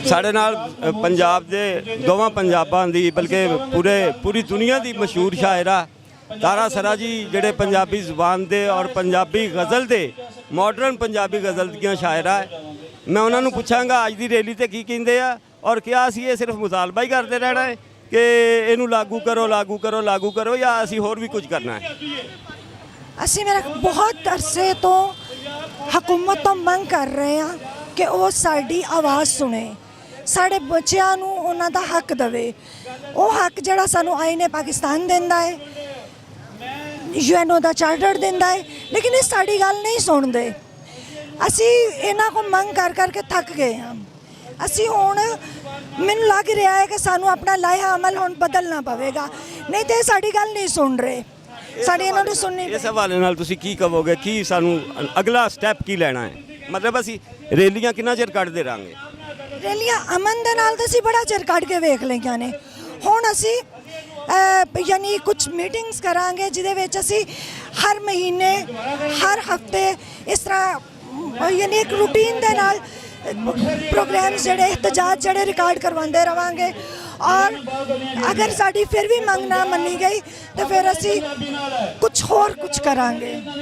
ਸਾਡੇ ਨਾਲ ਪੰਜਾਬ ਦੇ ਦੋਵਾਂ ਪੰਜਾਬਾਂ ਦੀ ਬਲਕਿ ਪੂਰੀ ਦੁਨੀਆ ਦੀ ਮਸ਼ਹੂਰ ਸ਼ਾਇਰਾ ਤਾਰਾ ਸਰਾ ਜੀ ਜਿਹੜੇ ਪੰਜਾਬੀ ਜ਼ੁਬਾਨ ਦੇ ਔਰ ਪੰਜਾਬੀ ਗਜ਼ਲ ਦੇ ਮਾਡਰਨ ਪੰਜਾਬੀ ਗਜ਼ਲ ਦੀਆਂ ਸ਼ਾਇਰਾ ਹੈ। ਮੈਂ ਉਹਨਾਂ ਨੂੰ ਪੁੱਛਾਂਗਾ ਅੱਜ ਦੀ ਰੈਲੀ ਤੇ ਕੀ ਕਹਿੰਦੇ ਆ ਔਰ ਕਿਆ ਅਸੀਂ ਇਹ ਸਿਰਫ ਮੁਤਾਲਬਾ ਹੀ ਕਰਦੇ ਰਹਿਣਾ ਹੈ ਕਿ ਇਹਨੂੰ ਲਾਗੂ ਕਰੋ ਜਾਂ ਅਸੀਂ ਹੋਰ ਵੀ ਕੁਝ ਕਰਨਾ ਹੈ। ਅਸੀਂ ਮੇਰਾ ਬਹੁਤ ਅਰਸੇ ਤੋਂ ਹਕੂਮਤ ਤੋਂ ਮੰਗ ਕਰ ਰਹੇ ਹਾਂ ਕਿ ਉਹ ਸਾਡੀ ਆਵਾਜ਼ ਸੁਣੇ, ਸਾਡੇ ਬੱਚਿਆਂ ਨੂੰ ਉਹਨਾਂ ਦਾ ਹੱਕ ਦੇਵੇ। ਉਹ ਹੱਕ ਜਿਹੜਾ ਸਾਨੂੰ ਆਈਨ ਪਾਕਿਸਤਾਨ ਦਿੰਦਾ ਹੈ, UN ਦਾ ਚਾਰਟਰ ਦਿੰਦਾ ਹੈ, ਲੇਕਿਨ ਇਹ ਸਾਡੀ ਗੱਲ ਨਹੀਂ ਸੁਣਦੇ। ਅਸੀਂ ਇਹਨਾਂ ਕੋਲ ਮੰਗ ਕਰ ਕਰਕੇ ਥੱਕ ਗਏ ਹਾਂ। ਅਸੀਂ ਹੁਣ ਮੈਨੂੰ ਲੱਗ ਰਿਹਾ ਹੈ ਕਿ ਸਾਨੂੰ ਆਪਣਾ ਲਾਇਆ ਅਮਲ ਹੁਣ ਬਦਲਣਾ ਪਵੇਗਾ, ਨਹੀਂ ਤੇ ਸਾਡੀ ਗੱਲ ਨਹੀਂ ਸੁਣ ਰਹੇ। ਸਾਡੀ ਇਹਨਾਂ ਨੂੰ ਸੁਣਨੀ। ਇਸ ਹਵਾਲੇ ਨਾਲ ਤੁਸੀਂ ਕੀ ਕਹੋਗੇ ਕਿ ਸਾਨੂੰ ਅਗਲਾ ਸਟੈਪ ਕੀ ਲੈਣਾ ਹੈ? ਮਤਲਬ ਅਸੀਂ ਰੈਲੀਆਂ ਕਿੰਨਾ ਚਿਰ ਕੱਢਦੇ ਰਹਾਂਗੇ? ਰੈਲੀਆਂ ਅਮਨ ਦੇ ਨਾਲ ਤਾਂ ਅਸੀਂ ਬੜਾ ਚਿਰ ਕੱਢ ਕੇ ਵੇਖ ਲਈਆਂ ਨੇ। ਹੁਣ ਅਸੀਂ ਯਾਨੀ ਕੁਝ ਮੀਟਿੰਗਸ ਕਰਾਂਗੇ ਜਿਹਦੇ ਵਿੱਚ ਅਸੀਂ ਹਰ ਮਹੀਨੇ ਹਰ ਹਫਤੇ ਇਸ ਤਰ੍ਹਾਂ ਯਾਨੀ ਇੱਕ ਰੂਟੀਨ ਦੇ ਨਾਲ प्रोग्राम्स ਜਿਹੜੇ ਇhtਜਾਜ ਜਿਹੜੇ ਰਿਕਾਰਡ ਕਰਵਾਉਂਦੇ ਰਵਾਂਗੇ। ਔਰ ਅਗਰ ਸਾਡੀ ਫਿਰ ਵੀ ਮੰਗ ਨਾ ਮੰਨੀ ਗਈ ਤਾਂ ਫਿਰ ਅਸੀਂ ਕੁਝ ਹੋਰ ਕੁਝ ਕਰਾਂਗੇ।